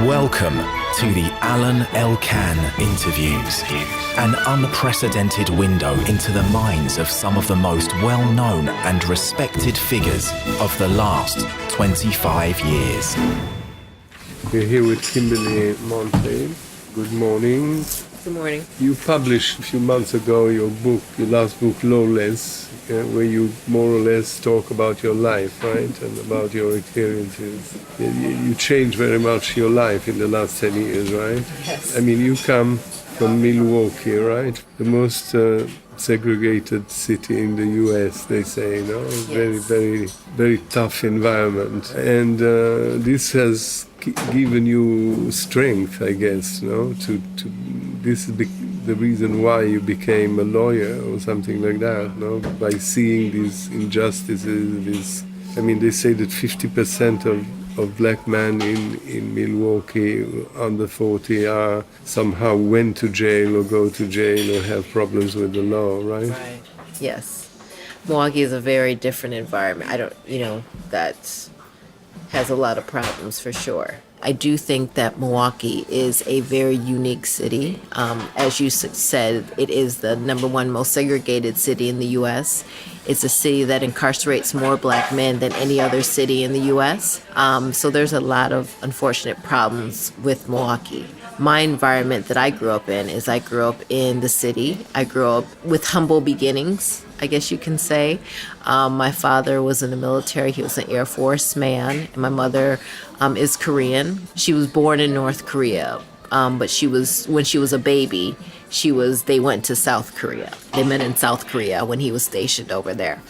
Welcome to the Alain Elkann interviews, an unprecedented window into the minds of some of the most well-known and respected figures of the last 25 years. We're here with Kimberley Motley. Good morning. Good morning. You published a few months ago your last book, Lawless, where you more or less talk about your life, right, and about your experiences. You changed very much your life in the last 10 years, right? Yes. I mean, you come from Milwaukee, right? The most segregated city in the U.S., they say, Yes. Very, very, very tough environment. And this has given you strength, I guess, this is the reason why you became a lawyer or something like that, by seeing these injustices. They say that 50% of black men in Milwaukee under 40 somehow went to jail or go to jail or have problems with the law, right? Right. Yes. Milwaukee is a very different environment. That has a lot of problems for sure. I do think that Milwaukee is a very unique city. As you said, it is the number one most segregated city in the U.S. It's a city that incarcerates more black men than any other city in the U.S. So there's a lot of unfortunate problems with Milwaukee. My environment that I grew up in is I grew up in the city. I grew up with humble beginnings, I guess you can say. My father was in the military. He was an Air Force man. And my mother is Korean. She was born in North Korea, but when she was a baby, they went to South Korea. They met in South Korea when he was stationed over there.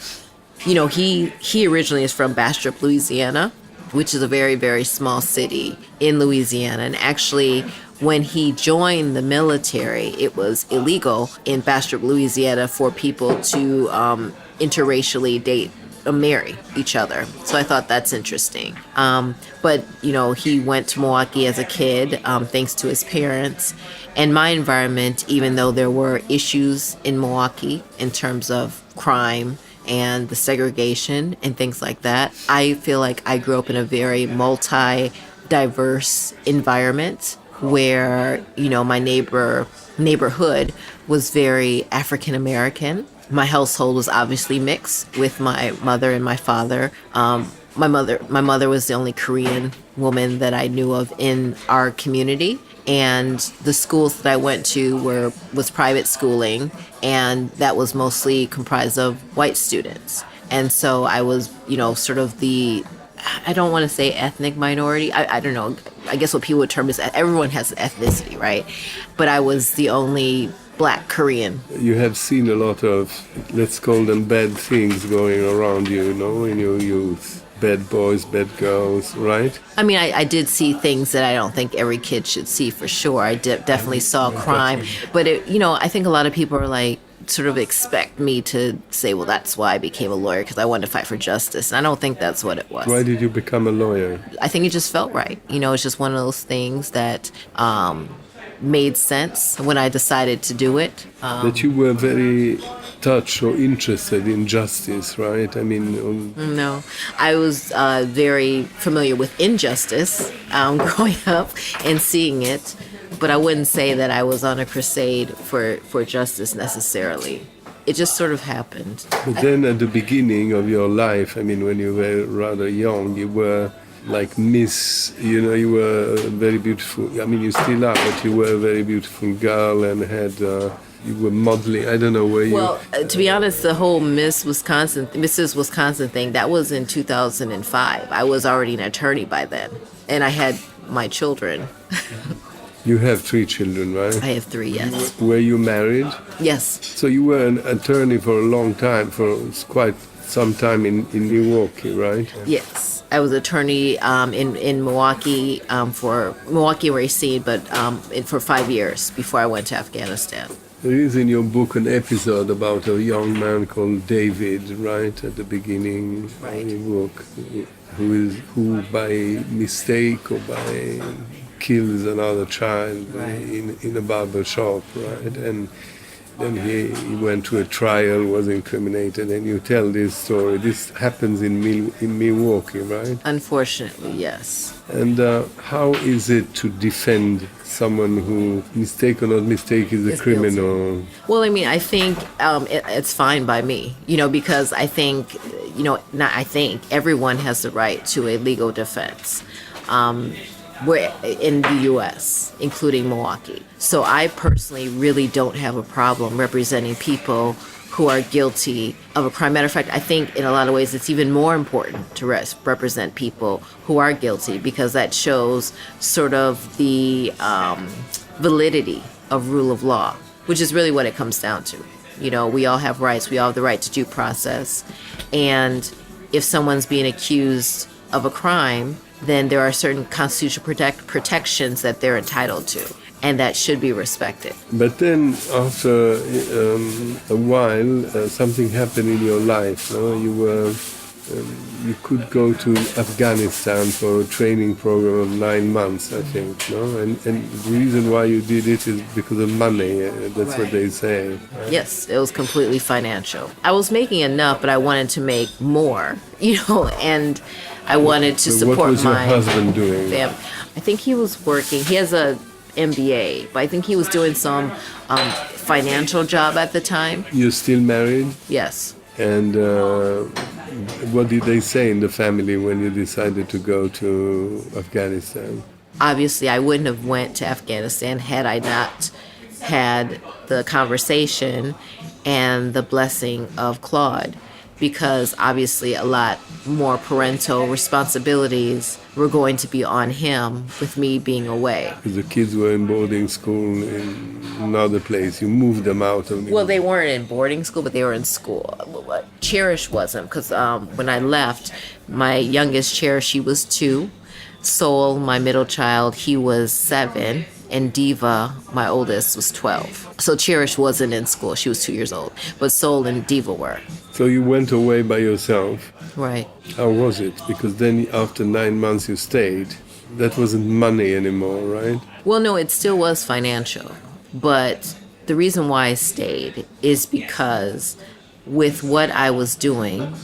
He originally is from Bastrop, Louisiana, which is a very, very small city in Louisiana. And actually, when he joined the military, it was illegal in Bastrop, Louisiana for people to interracially date or marry each other. So I thought that's interesting. But he went to Milwaukee as a kid, thanks to his parents. And my environment, even though there were issues in Milwaukee in terms of crime and the segregation and things like that, I feel like I grew up in a very multi-diverse environment where, my neighborhood was very African American. My household was obviously mixed with my mother and my father. My mother was the only Korean woman that I knew of in our community. And the schools that I went to was private schooling, and that was mostly comprised of white students. And so I was, sort of I don't want to say ethnic minority. I don't know. I guess what people would term is everyone has ethnicity, right? But I was the only black Korean. You have seen a lot of, let's call them bad things going around you, in your youth. Bad boys, bad girls, right? I did see things that I don't think every kid should see for sure. I definitely saw crime. But, I think a lot of people are sort of expect me to say, well, that's why I became a lawyer, because I wanted to fight for justice. And I don't think that's what it was. Why did you become a lawyer? I think it just felt right. It's just one of those things that made sense when I decided to do it. That you were very touched or interested in justice, right? No, I was very familiar with injustice growing up and seeing it, but I wouldn't say that I was on a crusade for justice necessarily. It just sort of happened. But then at the beginning of your life, when you were rather young, you were like Miss, you were very beautiful. You still are, but you were a very beautiful girl and you were modeling. I don't know where you... Well, to be honest, the whole Mrs. Wisconsin thing, that was in 2005. I was already an attorney by then, and I had my children. You have 3 children, right? I have 3, yes. Were you married? Yes. So you were an attorney for a long time, for quite some time in Milwaukee, right? Yes. I was attorney in Milwaukee for Milwaukee Racine, but for 5 years before I went to Afghanistan. There is in your book an episode about a young man called David, right, at the beginning of your book, who by mistake or by kills another child in a barber shop, right? And Then he went to a trial, was incriminated, and you tell this story. This happens in Milwaukee, right? Unfortunately, yes. And how is it to defend someone who, mistake or not mistake, is a criminal? Guilty. Well, I mean, I think it's fine by me, because I think, everyone has the right to a legal defense. We're in the U.S., including Milwaukee. So I personally really don't have a problem representing people who are guilty of a crime. Matter of fact, I think in a lot of ways it's even more important to represent people who are guilty, because that shows sort of the validity of rule of law, which is really what it comes down to. We all have rights. We all have the right to due process. And if someone's being accused of a crime, then there are certain constitutional protections that they're entitled to, and that should be respected. But then after a while, something happened in your life. No? You could go to Afghanistan for a training program of 9 months, I think. No? And the reason why you did it is because of money. That's Right. what they say. Right? Yes, it was completely financial. I was making enough, but I wanted to make more, and I wanted to So support what was your my husband doing? family. I think he was working. He has a MBA, but I think he was doing some financial job at the time. You're still married? Yes. And what did they say in the family when you decided to go to Afghanistan? Obviously, I wouldn't have went to Afghanistan had I not had the conversation and the blessing of Claude, because obviously a lot more parental responsibilities were going to be on him with me being away. Because the kids were in boarding school in another place. You moved them out of Well, they weren't in boarding school, but they were in school. Cherish wasn't, because when I left, my youngest Cherish, she was 2. Soul, my middle child, he was 7. And Diva, my oldest, was 12. So Cherish wasn't in school. She was 2 years old. But Soul and Diva were. So you went away by yourself. Right. How was it? Because then after 9 months you stayed. That wasn't money anymore, right? Well, no, it still was financial. But the reason why I stayed is because with what I was doing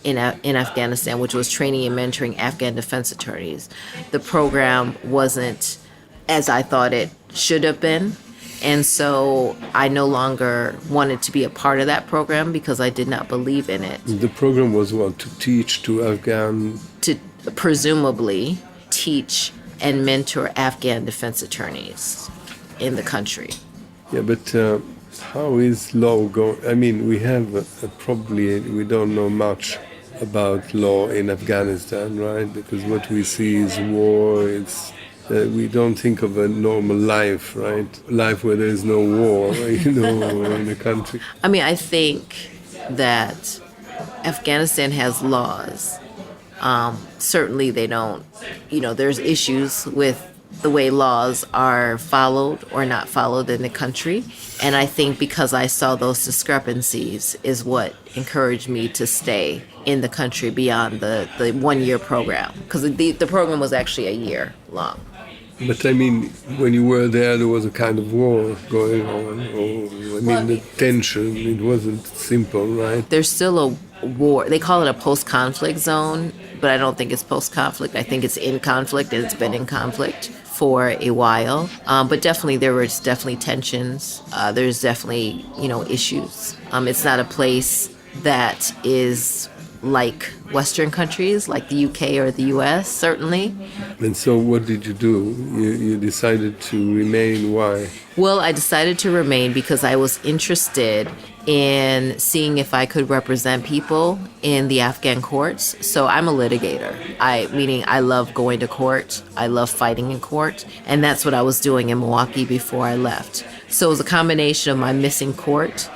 in Afghanistan, which was training and mentoring Afghan defense attorneys, the program wasn't as I thought it should have been. And so I no longer wanted to be a part of that program because I did not believe in it. The program was what? To teach to Afghan... To presumably teach and mentor Afghan defense attorneys in the country. Yeah, but how is law going? I mean, we have we don't know much about law in Afghanistan, right? Because what we see is war, we don't think of a normal life, right? Life where there is no war, in the country. I mean, I think that Afghanistan has laws. Certainly they don't, there's issues with the way laws are followed or not followed in the country. And I think because I saw those discrepancies is what encouraged me to stay in the country beyond the 1-year program. Because the program was actually a year long. But I mean, when you were there was a kind of war going on. The tension, it wasn't simple, right? There's still a war. They call it a post-conflict zone, but I don't think it's post-conflict. I think it's in conflict, and it's been in conflict for a while. But definitely, there was definitely tensions. There's definitely, issues. It's not a place that is like Western countries, like the UK or the US, certainly. And so what did you do? You decided to remain. Why? Well, I decided to remain because I was interested in seeing if I could represent people in the Afghan courts. So I'm a litigator, meaning I love going to court. I love fighting in court. And that's what I was doing in Milwaukee before I left. So it was a combination of my missing court,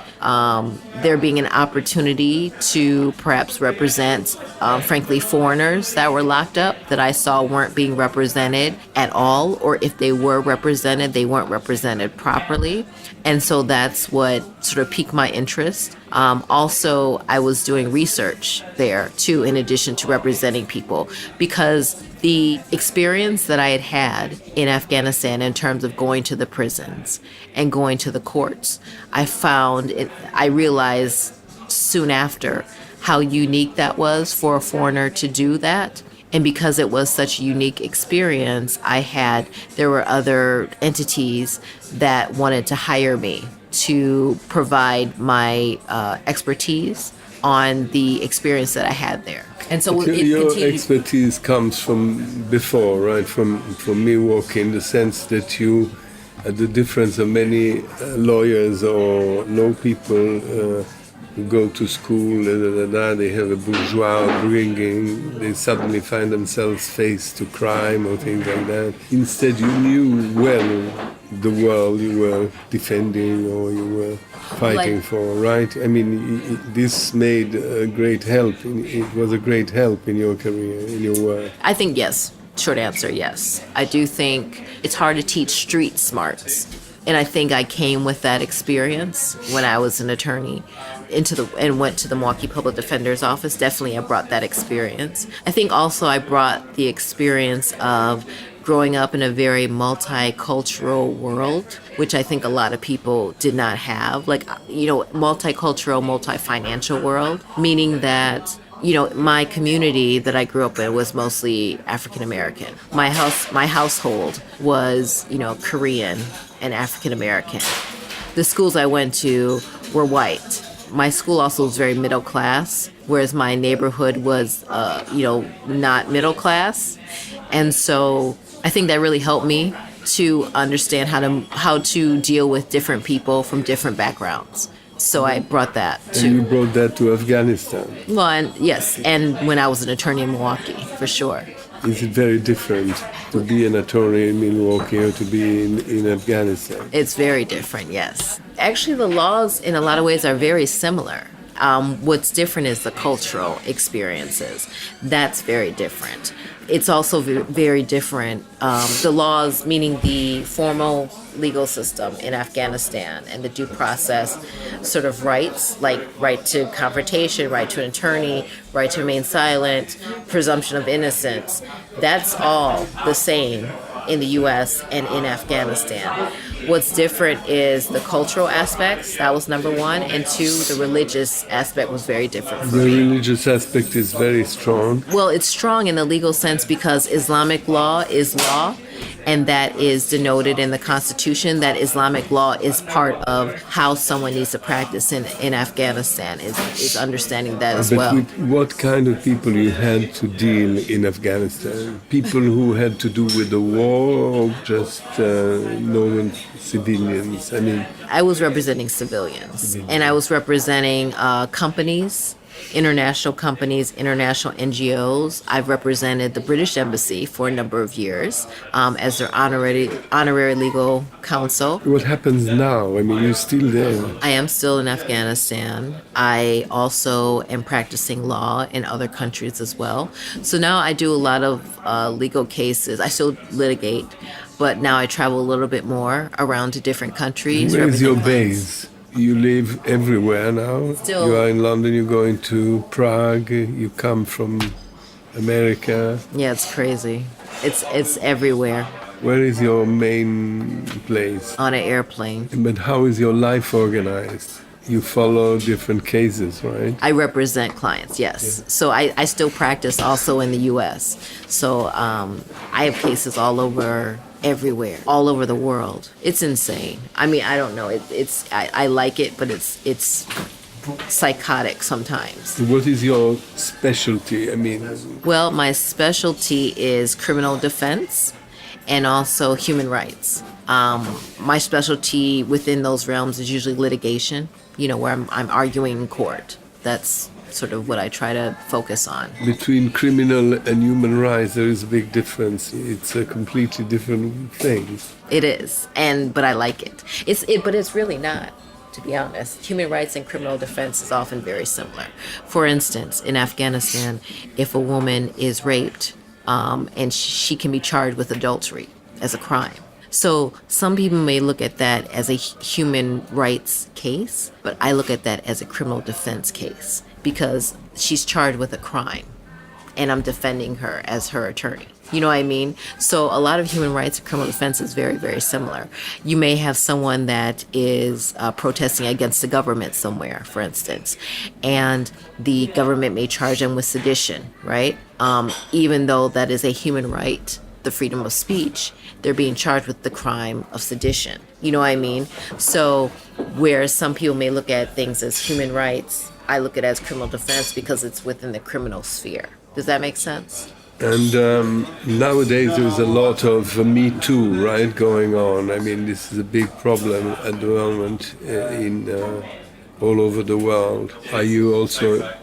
there being an opportunity to perhaps represent, frankly, foreigners that were locked up that I saw weren't being represented at all, or if they were represented, they weren't represented properly. And so that's what sort of piqued my interest. Also, I was doing research there too, in addition to representing people, because the experience that I had had in Afghanistan in terms of going to the prisons and going to the courts, I realized soon after how unique that was for a foreigner to do that. And because it was such a unique experience, there were other entities that wanted to hire me to provide my expertise on the experience that I had there. And so your expertise comes from before, right? From Milwaukee, in the sense that you, the difference of many lawyers or law people who go to school, they have a bourgeois upbringing, they suddenly find themselves faced to crime or things like that. Instead, you knew well the world you were defending or you were fighting for, right? I mean, this made a great help. It was a great help in your career, in your work. I think yes. Short answer, yes. I do think it's hard to teach street smarts. And I think I came with that experience when I was an attorney and went to the Milwaukee Public Defender's Office. Definitely I brought that experience. I think also I brought the experience of growing up in a very multicultural world, which I think a lot of people did not have. Like, multicultural, multi-financial world, meaning that my community that I grew up in was mostly African American. My household was, Korean and African American. The schools I went to were white. My school also was very middle class, whereas my neighborhood was, not middle class. And so I think that really helped me to understand how to deal with different people from different backgrounds. So I brought that to... And you brought that to Afghanistan? Well, and when I was an attorney in Milwaukee, for sure. Is it very different to be an attorney in Milwaukee or to be in Afghanistan? It's very different, yes. Actually, the laws in a lot of ways are very similar. What's different is the cultural experiences. That's very different. It's also very different. The laws, meaning the formal legal system in Afghanistan and the due process sort of rights, like right to confrontation, right to an attorney, right to remain silent, presumption of innocence, that's all the same in the U.S. and in Afghanistan. What's different is the cultural aspects. That was number one. And two, the religious aspect was very different for me. The religious aspect is very strong. Well, it's strong in the legal sense because Islamic law is law, and that is denoted in the Constitution. That Islamic law is part of how someone needs to practice in Afghanistan, is understanding that as well. But with what kind of people you had to deal in Afghanistan? People who had to do with the war or just normal civilians? I was representing civilians, and I was representing companies, international NGOs. I've represented the British Embassy for a number of years as their honorary legal counsel. What happens now? You're still there. I am still in Afghanistan. I also am practicing law in other countries as well. So now I do a lot of legal cases. I still litigate, but now I travel a little bit more around to different countries. Where is your base? You live everywhere now. Still, you are in London, you're going to Prague, you come from America. Yeah, it's crazy. It's everywhere. Where is your main place? On an airplane. But how is your life organized? You follow different cases, right? I represent clients, yes. Yeah. So I still practice also in the U.S. So I have cases all over everywhere, all over the world. It's insane. I don't know. I like it, but it's psychotic sometimes. What is your specialty? Well, my specialty is criminal defense and also human rights. My specialty within those realms is usually litigation, where I'm arguing in court. That's sort of what I try to focus on. Between criminal and human rights, there is a big difference. It's a completely different thing. It is, but I like it. But it's really not, to be honest. Human rights and criminal defense is often very similar. For instance, in Afghanistan, if a woman is raped, and she can be charged with adultery as a crime. So some people may look at that as a human rights case, but I look at that as a criminal defense case because she's charged with a crime and I'm defending her as her attorney. You know what I mean? So a lot of human rights and criminal defense is very, very similar. You may have someone that is protesting against the government somewhere, for instance, and the government may charge them with sedition, right? Even though that is a human right, the freedom of speech, they're being charged with the crime of sedition. You know what I mean? So whereas some people may look at things as human rights, I look at it as criminal defense because it's within the criminal sphere. Does that make sense? And nowadays there's a lot of Me Too, right, going on. I mean, this is a big problem at the moment in all over the world. Are you also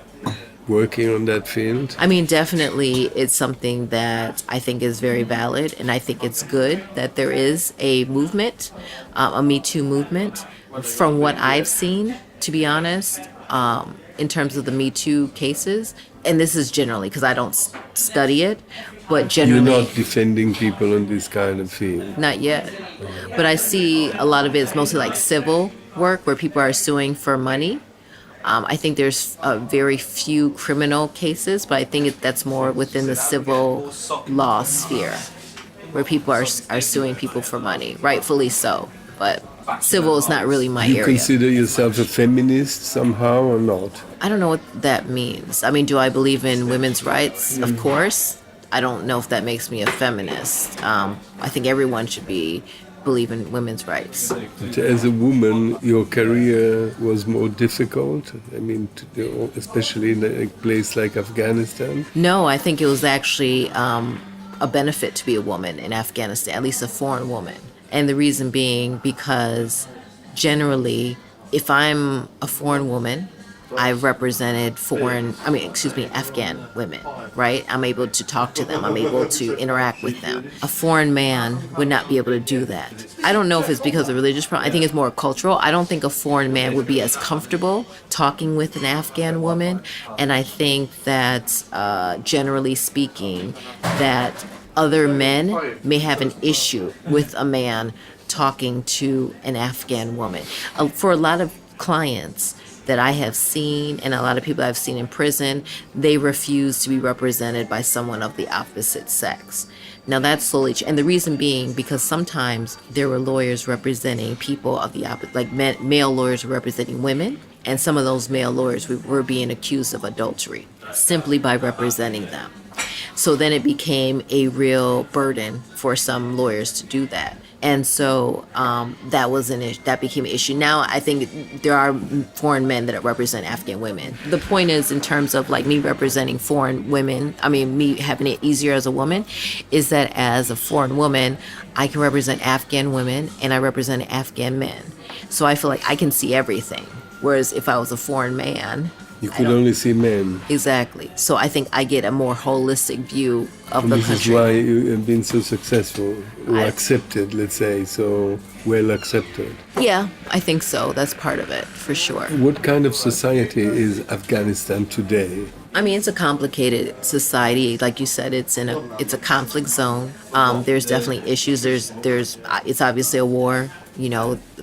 working on that field? I mean, definitely it's something that I think is very valid, and I think it's good that there is a movement, a Me Too movement. From what I've seen, to be honest, in terms of the Me Too cases, and this is generally because I don't study it, but generally... You're not defending people in this kind of field? Not yet. But I see a lot of it is mostly like civil work where people are suing for money. I think there's very few criminal cases, but I think that's more within the civil law sphere where people are suing people for money, rightfully so. But civil is not really my area. You consider yourself a feminist somehow or not? I don't know what that means. I mean, do I believe in women's rights? Of course. I don't know if that makes me a feminist. I think everyone should believe in women's rights. But as a woman, your career was more difficult? I mean, especially in a place like Afghanistan? No, I think it was actually a benefit to be a woman in Afghanistan, at least a foreign woman. And the reason being because generally, if I'm a foreign woman, I've represented Afghan women, right? I'm able to talk to them. I'm able to interact with them. A foreign man would not be able to do that. I don't know if it's because of religious problem. I think it's more cultural. I don't think a foreign man would be as comfortable talking with an Afghan woman. And I think that, generally speaking, that other men may have an issue with a man talking to an Afghan woman. For a lot of clients that I have seen and a lot of people I've seen in prison, they refuse to be represented by someone of the opposite sex. Now that's slowly, and the reason being because sometimes there were lawyers representing people of the opposite, like male lawyers representing women, and some of those male lawyers were being accused of adultery simply by representing them. So then it became a real burden for some lawyers to do that. And so that became an issue. Now I think there are foreign men that represent Afghan women. The point is, in terms of like me representing foreign women, me having it easier as a woman, is that as a foreign woman, I can represent Afghan women and I represent Afghan men. So I feel like I can see everything. Whereas if I was a foreign man, you could only see men. Exactly. So I think I get a more holistic view of the country. This is why you have been so successful, or accepted, let's say, so well accepted. Yeah, I think so. That's part of it, for sure. What kind of society is Afghanistan today? It's a complicated society. Like you said, it's a conflict zone. There's definitely issues. It's obviously a war.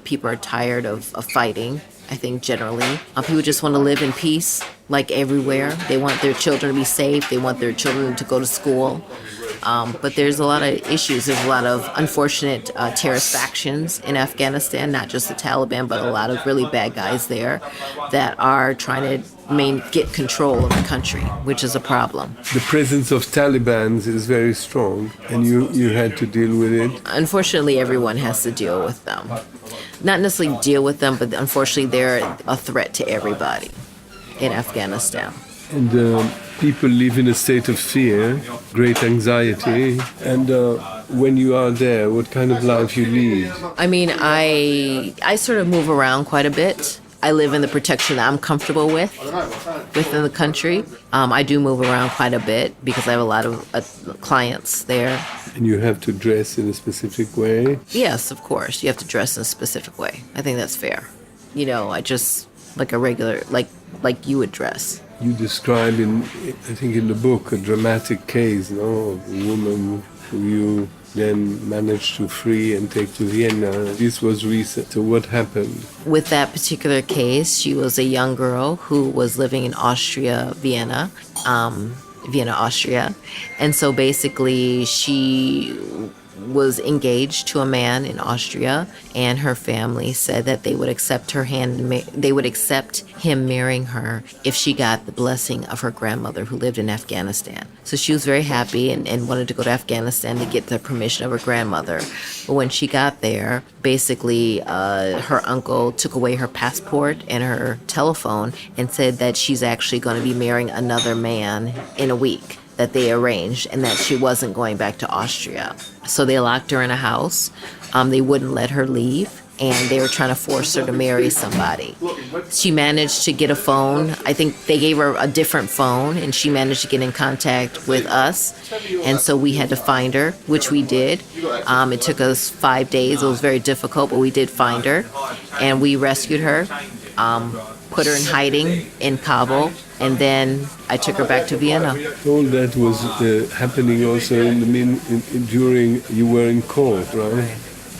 People are tired of fighting. I think generally. People just want to live in peace, like everywhere. They want their children to be safe. They want their children to go to school. But there's a lot of issues. There's a lot of unfortunate terrorist factions in Afghanistan, not just the Taliban, but a lot of really bad guys there that are trying to get control of the country, which is a problem. The presence of Taliban is very strong, and you had to deal with it? Unfortunately, everyone has to deal with them. Not necessarily deal with them, but unfortunately they're a threat to everybody in Afghanistan. And people live in a state of fear, great anxiety. And when you are there, what kind of life you lead? I sort of move around quite a bit. I live in the protection that I'm comfortable with within the country. I do move around quite a bit because I have a lot of clients there. And you have to dress in a specific way? Yes, of course. You have to dress in a specific way. I think that's fair. I just like a regular, like you would dress. You describe in the book, a dramatic case, of a woman who you then managed to free and take to Vienna. This was recent. So what happened? With that particular case, she was a young girl who was living in Austria, Vienna, Austria. And so basically she was engaged to a man in Austria, and her family said that they would accept him marrying her if she got the blessing of her grandmother who lived in Afghanistan. So she was very happy and wanted to go to Afghanistan to get the permission of her grandmother. But when she got there, basically her uncle took away her passport and her telephone and said that she's actually going to be marrying another man in a week, that they arranged, and that she wasn't going back to Austria. So they locked her in a house. They wouldn't let her leave, and they were trying to force her to marry somebody. She managed to get a phone. I think they gave her a different phone, and she managed to get in contact with us. And so we had to find her, which we did. It took us 5 days. It was very difficult, but we did find her, and we rescued her. Put her in hiding in Kabul, and then I took her back to Vienna. All that was happening also during you were in court, right?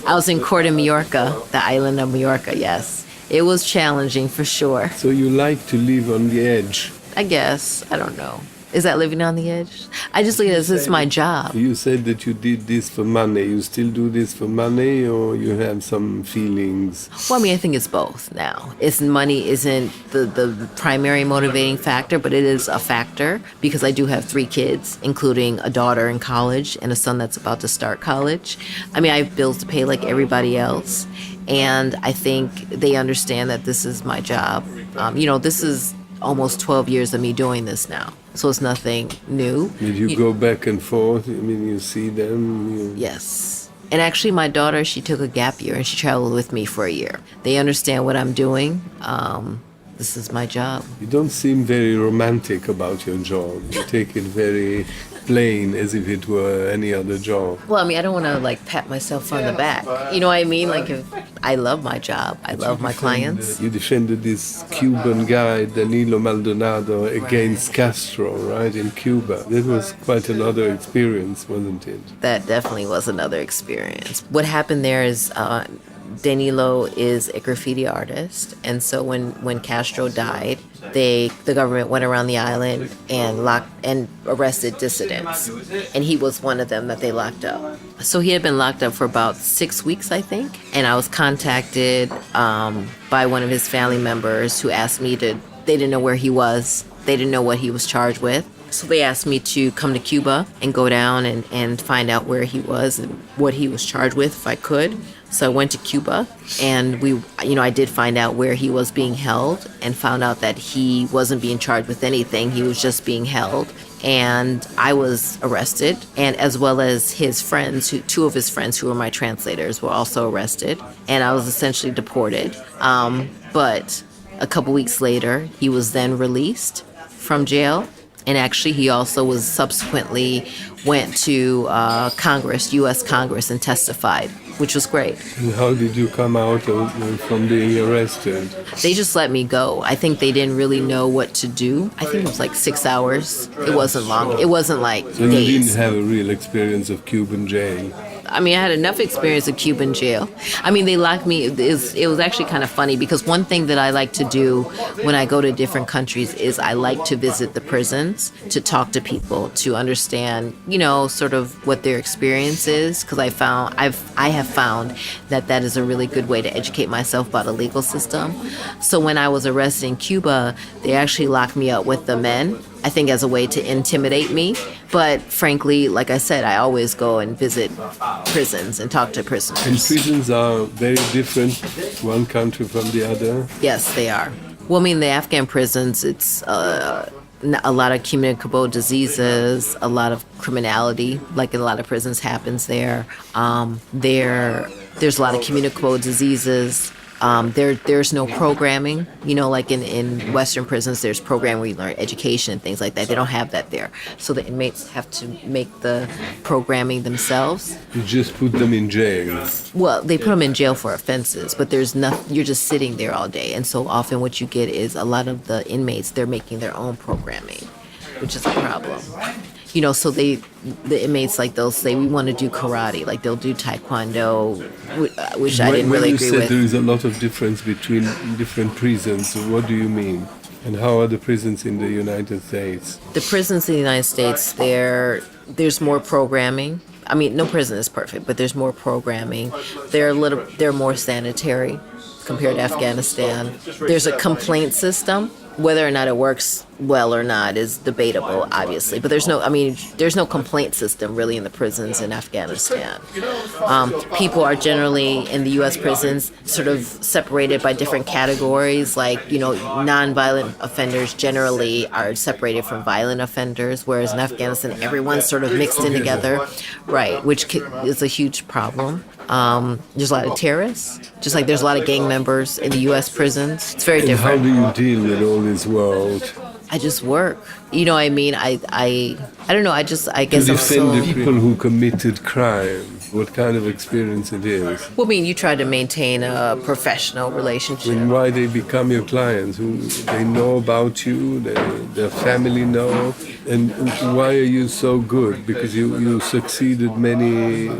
I was in court in Majorca, the island of Majorca, yes. It was challenging for sure. So you like to live on the edge? I guess. I don't know. Is that living on the edge? I just look at it as it's my job. You said that you did this for money. You still do this for money, or you have some feelings? Well, I mean, I think it's both now. Money isn't the primary motivating factor, but it is a factor because I do have 3 kids, including a daughter in college and a son that's about to start college. I mean, I have bills to pay like everybody else. And I think they understand that this is my job. This is almost 12 years of me doing this now. So it's nothing new. Did you go back and forth? I mean, you see them? Yes. And actually, my daughter, she took a gap year and she traveled with me for a year. They understand what I'm doing. This is my job. You don't seem very romantic about your job. You take it very plain, as if it were any other job. Well, I mean, I don't want to pat myself on the back. You know what I mean? If I love my job. I love my clients. You defended this Cuban guy, Danilo Maldonado, against Castro, right, in Cuba. That was quite another experience, wasn't it? That definitely was another experience. What happened there is Danilo is a graffiti artist, and so when Castro died, the government went around the island and arrested dissidents, and he was one of them that they locked up. So he had been locked up for about 6 weeks, I think, and I was contacted by one of his family members who asked me they didn't know where he was, they didn't know what he was charged with. So they asked me to come to Cuba and go down and find out where he was and what he was charged with if I could. So I went to Cuba, and I did find out where he was being held and found out that he wasn't being charged with anything. He was just being held. And I was arrested, and as well as his friends, 2 of his friends who were my translators were also arrested, and I was essentially deported. But a couple weeks later, he was then released from jail. And actually, he also was subsequently went to Congress, U.S. Congress, and testified, which was great. And how did you come out from being arrested? They just let me go. I think they didn't really know what to do. I think it was like 6 hours. It wasn't long. It wasn't like so days. You didn't have a real experience of Cuban jail? I mean, I had enough experience of Cuban jail. I mean, they locked me. It was actually kind of funny because one thing that I like to do when I go to different countries is I like to visit the prisons to talk to people, to understand, sort of what their experience is. Because I have found that is a really good way to educate myself about the legal system. So when I was arrested in Cuba, they actually locked me up with the men, I think as a way to intimidate me. But frankly, like I said, I always go and visit prisons and talk to prisoners. And prisons are very different, one country from the other? Yes, they are. Well, I mean, the Afghan prisons, it's a lot of communicable diseases, a lot of criminality, like in a lot of prisons happens there. There's a lot of communicable diseases. There's no programming, like in Western prisons, there's programming where you learn education and things like that. They don't have that there. So the inmates have to make the programming themselves. You just put them in jail. Well, they put them in jail for offenses, but there's nothing, you're just sitting there all day. And so often what you get is a lot of the inmates, they're making their own programming, which is a problem. So the inmates, like, they'll say, we want to do karate, like they'll do taekwondo, which I didn't really agree When you with. said there is a lot of difference between different prisons, what do you mean? And how are the prisons in the United States? The prisons in the United States, there's more programming. I mean, no prison is perfect, but there's more programming. They're more sanitary compared to Afghanistan. There's a complaint system. Whether or not it works well or not is debatable, obviously. But there's no complaint system really in the prisons in Afghanistan. People are generally in the U.S. prisons sort of separated by different categories. Like, nonviolent offenders generally are separated from violent offenders, whereas in Afghanistan, everyone's sort of mixed in together, right? Which is a huge problem. There's a lot of terrorists, just like there's a lot of gang members in the U.S. prisons. It's very different. How do you deal with all this world? I just work. You know what I mean? I don't know. I guess To I'm defend so. the people who committed crime, what kind of experience it is? Well, I mean, you try to maintain a professional relationship. And why they become your clients? They know about you, their family know, and why are you so good? Because you succeeded many.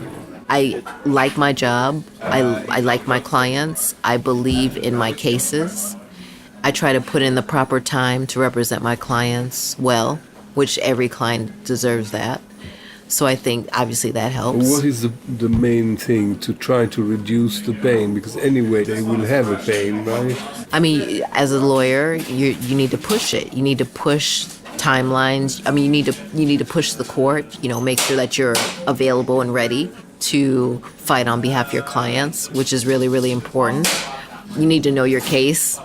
I like my job. I like my clients. I believe in my cases. I try to put in the proper time to represent my clients well, which every client deserves that. So I think obviously that helps. What is the main thing to try to reduce the pain? Because anyway, they will have a pain, right? I mean, as a lawyer, you need to push it. You need to push timelines. I mean, you need to push the court. Make sure that you're available and ready to fight on behalf of your clients, which is really, really important. You need to know your case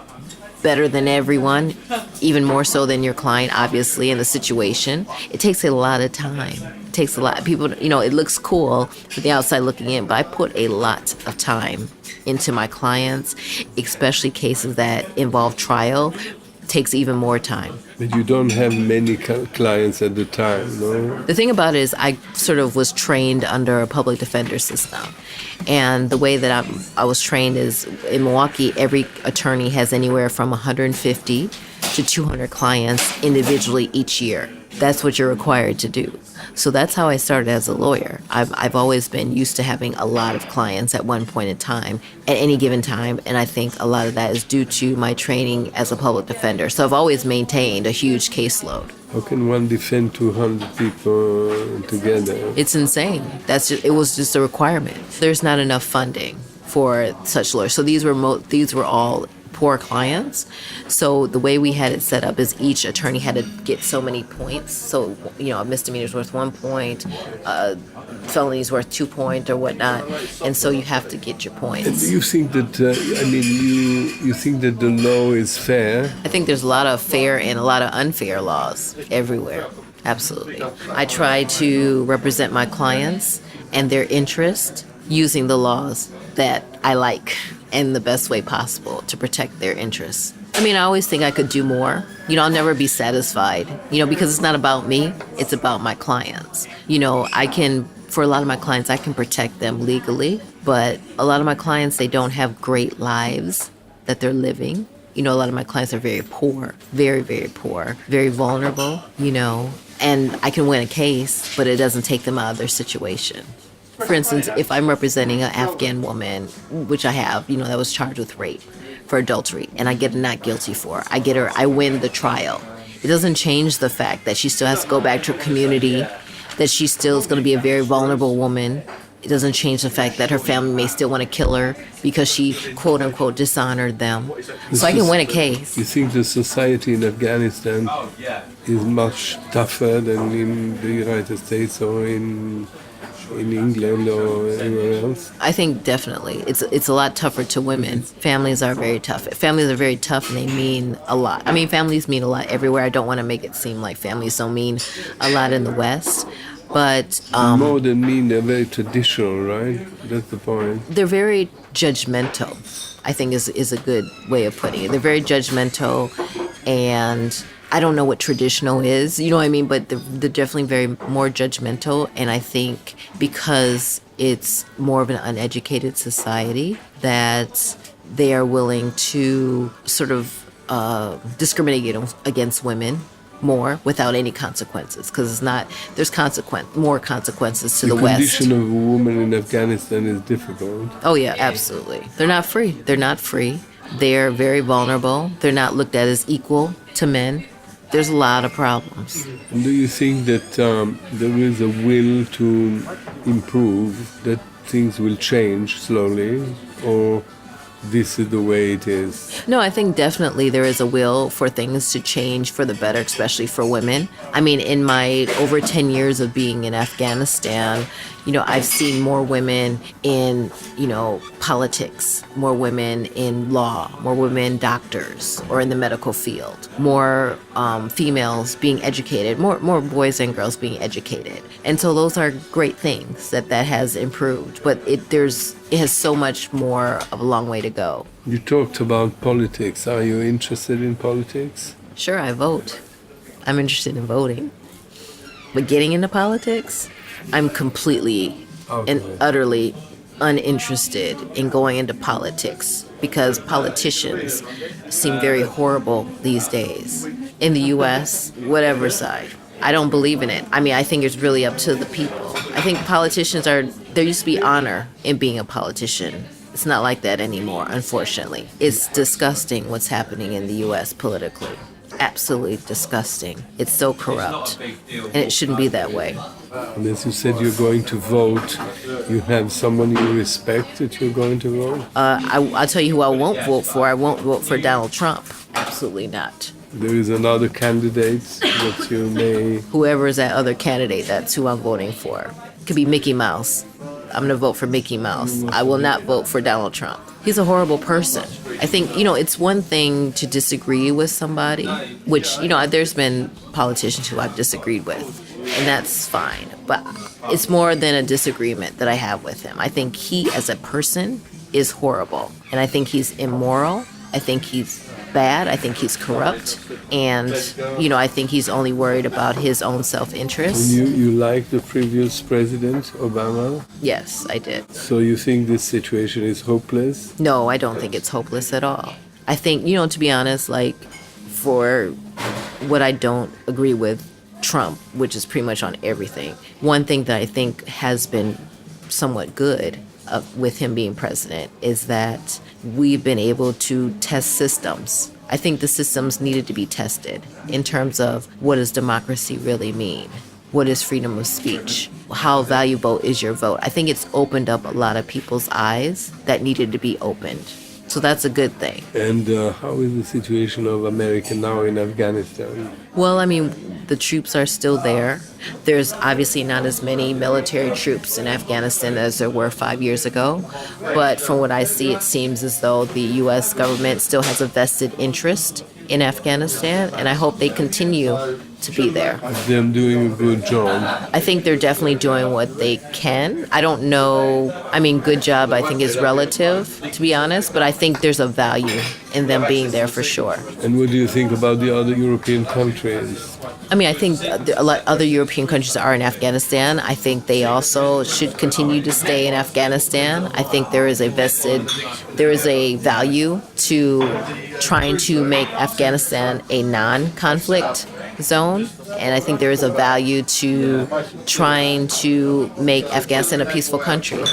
better than everyone, even more so than your client, obviously, in the situation. It takes a lot of time. It takes a lot. People, it looks cool from the outside looking in, but I put a lot of time into my clients, especially cases that involve trial. Takes even more time. But you don't have many clients at the time, no? The thing about it is I sort of was trained under a public defender system. And the way that I was trained is in Milwaukee, every attorney has anywhere from 150 to 200 clients individually each year. That's what you're required to do. So that's how I started as a lawyer. I've always been used to having a lot of clients at one point in time, at any given time, and I think a lot of that is due to my training as a public defender. So I've always maintained a huge caseload. How can one defend 200 people together? It's insane. It was just a requirement. There's not enough funding for such lawyers. So these were all poor clients. So the way we had it set up is each attorney had to get so many points. So, a misdemeanor's worth 1 point, felony's worth 2 points or whatnot. And so you have to get your points. And do you think that, you think that the law is fair? I think there's a lot of fair and a lot of unfair laws everywhere. Absolutely. I try to represent my clients and their interest using the laws that I like in the best way possible to protect their interests. I mean, I always think I could do more. I'll never be satisfied, because it's not about me, it's about my clients. For a lot of my clients, I can protect them legally, but a lot of my clients, they don't have great lives that they're living. A lot of my clients are very poor, very, very poor, very vulnerable, and I can win a case, but it doesn't take them out of their situation. For instance, if I'm representing an Afghan woman, which I have, that was charged with rape for adultery, and I get a not guilty for her, I win the trial. It doesn't change the fact that she still has to go back to her community, that she still is going to be a very vulnerable woman. It doesn't change the fact that her family may still want to kill her because she, quote unquote, dishonored them. So I can win a case. You think the society in Afghanistan is much tougher than in the United States or in England or anywhere else? I think definitely. It's a lot tougher to women. Families are very tough. Families are very tough and they mean a lot. I mean, families mean a lot everywhere. I don't want to make it seem like families don't mean a lot in the West. But more than mean, they're very traditional, right? That's the point. They're very judgmental, I think is a good way of putting it. They're very judgmental, and I don't know what traditional is, you know what I mean? But they're definitely very more judgmental, and I think because it's more of an uneducated society that they are willing to sort of discriminate against women more without any consequences, because it's not, there's more consequences to the The West. condition of a woman in Afghanistan is difficult. Oh yeah, absolutely. They're not free. They're not free. They're very vulnerable. They're not looked at as equal to men. There's a lot of problems. And do you think that there is a will to improve, that things will change slowly, or this is the way it is? No, I think definitely there is a will for things to change for the better, especially for women. I mean, in my over 10 years of being in Afghanistan, I've seen more women in, politics, more women in law, more women doctors or in the medical field, more females being educated, more boys and girls being educated. And so those are great things that has improved, but it has so much more of a long way to go. You talked about politics. Are you interested in politics? Sure, I vote. I'm interested in voting. But getting into politics, I'm completely and utterly uninterested in going into politics, because politicians seem very horrible these days. In the U.S., whatever side, I don't believe in it. I mean, I think it's really up to the people. I think politicians there used to be honor in being a politician. It's not like that anymore, unfortunately. It's disgusting what's happening in the U.S. politically. Absolutely disgusting. It's so corrupt, and it shouldn't be that way. And as you said, you're going to vote. You have someone you respect that you're going to vote? I'll tell you who I won't vote for. I won't vote for Donald Trump. Absolutely not. There is another candidate that you may... Whoever is that other candidate, that's who I'm voting for. It could be Mickey Mouse. I'm going to vote for Mickey Mouse. I will not vote for Donald Trump. He's a horrible person. I think, it's one thing to disagree with somebody, which, there's been politicians who I've disagreed with, and that's fine. But it's more than a disagreement that I have with him. I think he, as a person, is horrible. And I think he's immoral. I think he's bad. I think he's corrupt. And, I think he's only worried about his own self-interest. And you like the previous president, Obama? Yes, I did. So you think this situation is hopeless? No, I don't think it's hopeless at all. I think, to be honest, for what I don't agree with Trump, which is pretty much on everything, one thing that I think has been somewhat good with him being president is that we've been able to test systems. I think the systems needed to be tested in terms of, what does democracy really mean? What is freedom of speech? How valuable is your vote? I think it's opened up a lot of people's eyes that needed to be opened. So that's a good thing. And how is the situation of America now in Afghanistan? Well, I mean, the troops are still there. There's obviously not as many military troops in Afghanistan as there were 5 years ago. But from what I see, it seems as though the U.S. government still has a vested interest in Afghanistan, and I hope they continue to be there. Them doing a good job. I think they're definitely doing what they can. I don't know. I mean, good job, I think, is relative, to be honest, but I think there's a value in them being there for sure. And what do you think about the other European countries? I mean, I think a lot other European countries are in Afghanistan. I think they also should continue to stay in Afghanistan. I think there is a value to trying to make Afghanistan a non-conflict zone. And I think there is a value to trying to make Afghanistan a peaceful country.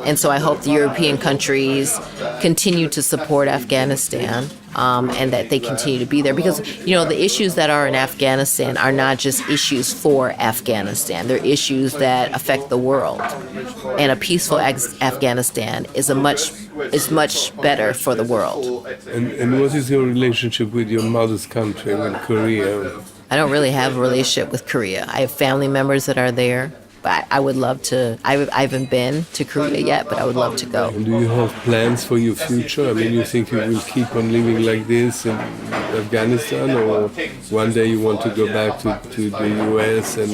And so I hope the European countries continue to support Afghanistan and that they continue to be there. Because, the issues that are in Afghanistan are not just issues for Afghanistan. They're issues that affect the world. And a peaceful Afghanistan is much better for the world. And what is your relationship with your mother's country, with Korea? I don't really have a relationship with Korea. I have family members that are there. But I would love to. I haven't been to Korea yet, but I would love to go. And do you have plans for your future? I mean, you think you will keep on living like this in Afghanistan, or one day you want to go back to the U.S. and...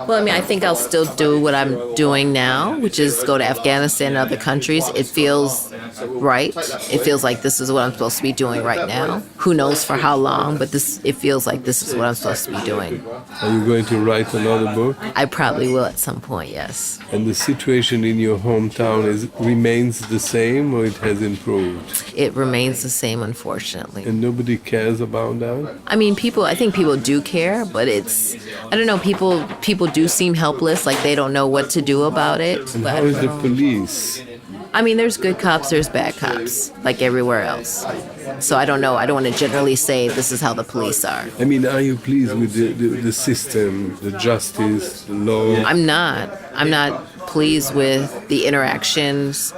Well, I mean, I think I'll still do what I'm doing now, which is go to Afghanistan and other countries. It feels right. It feels like this is what I'm supposed to be doing right now. Who knows for how long, but it feels like this is what I'm supposed to be doing. Are you going to write another book? I probably will at some point, yes. And the situation in your hometown remains the same, or it has improved? It remains the same, unfortunately. And nobody cares about that? I mean, I think people do care, but I don't know, people do seem helpless, like they don't know what to do about it. And how is the police? I mean, there's good cops, there's bad cops, like everywhere else. So I don't know. I don't want to generally say this is how the police are. I mean, are you pleased with the system, the justice, the law? I'm not pleased with the interactions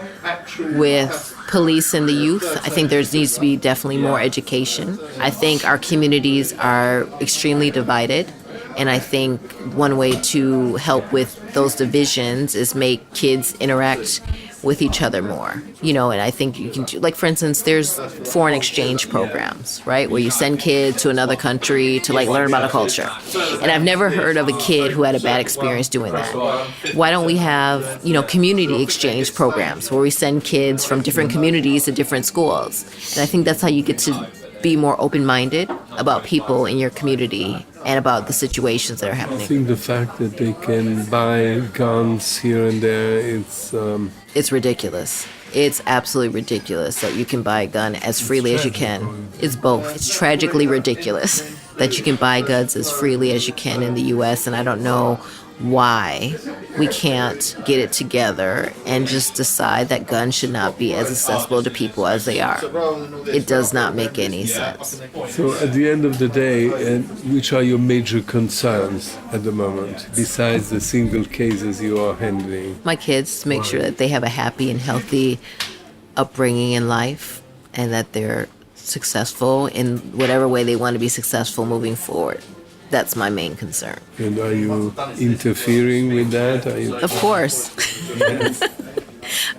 with police and the youth. I think there needs to be definitely more education. I think our communities are extremely divided. And I think one way to help with those divisions is make kids interact with each other more, and I think you can do, like, for instance, there's foreign exchange programs, right, where you send kids to another country to, like, learn about a culture. And I've never heard of a kid who had a bad experience doing that. Why don't we have, community exchange programs where we send kids from different communities to different schools? And I think that's how you get to be more open-minded about people in your community and about the situations that are happening. I think the fact that they can buy guns here and there, it's ridiculous. It's absolutely ridiculous that you can buy a gun as freely as you can. It's both. It's tragically ridiculous that you can buy guns as freely as you can in the U.S., and I don't know why we can't get it together and just decide that guns should not be as accessible to people as they are. It does not make any sense. So at the end of the day, which are your major concerns at the moment, besides the single cases you are handling? My kids, to make sure that they have a happy and healthy upbringing in life and that they're successful in whatever way they want to be successful moving forward. That's my main concern. And are you interfering with that? Of course.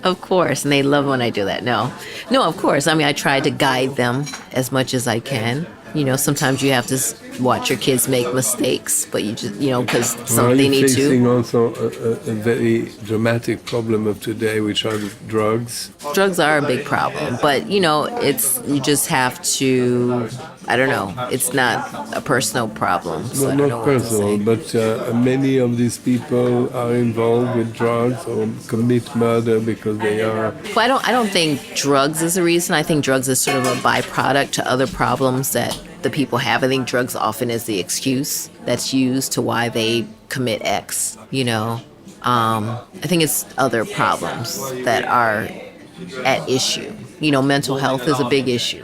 Of course. And they love when I do that. No, of course. I mean, I try to guide them as much as I can. Sometimes you have to watch your kids make mistakes, but you just, because they need to. Are you facing also a very dramatic problem of today, which are the drugs? Drugs are a big problem, but, you just have to, I don't know, it's not a personal problem. So No, not personal, but many of these people are involved with drugs or commit murder because they are. Well, I don't think drugs is the reason. I think drugs is sort of a byproduct to other problems that the people have. I think drugs often is the excuse that's used to why they commit X, I think it's other problems that are at issue. Mental health is a big issue.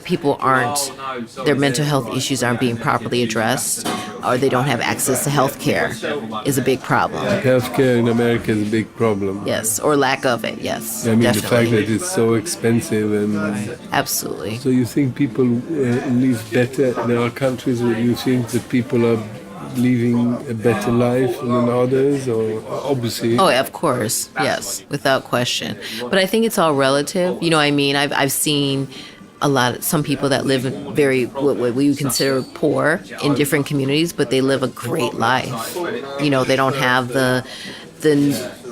Their mental health issues aren't being properly addressed, or they don't have access to health care is a big problem. Healthcare in America is a big problem. Yes, or lack of it, yes. I mean, definitely. the fact that it's so expensive and... Absolutely. So you think people live better? There are countries where you think that people are living a better life than others, or obviously? Oh, of course, yes, without question. But I think it's all relative. I've seen some people that live very, what we would consider poor in different communities, but they live a great life. They don't have the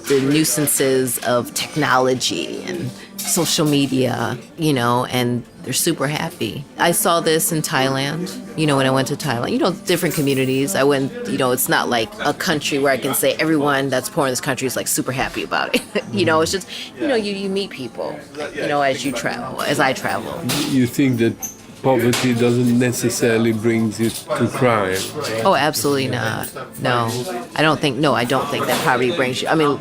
nuisances of technology and social media, and they're super happy. I saw this in Thailand, when I went to Thailand. Different communities. I went, it's not like a country where I can say everyone that's poor in this country is like super happy about it. It's just, you meet people, as I travel. You think that poverty doesn't necessarily bring you to crime? Oh, absolutely not. No, I don't think that poverty brings you. I mean,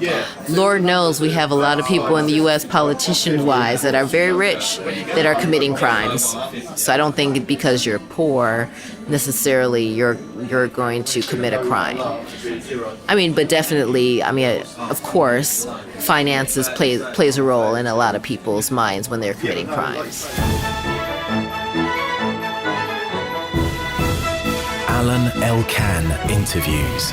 Lord knows we have a lot of people in the U.S. politician-wise that are very rich that are committing crimes. So I don't think because you're poor necessarily you're going to commit a crime. But definitely, of course, finances plays a role in a lot of people's minds when they're committing crimes. Alain Elkann interviews.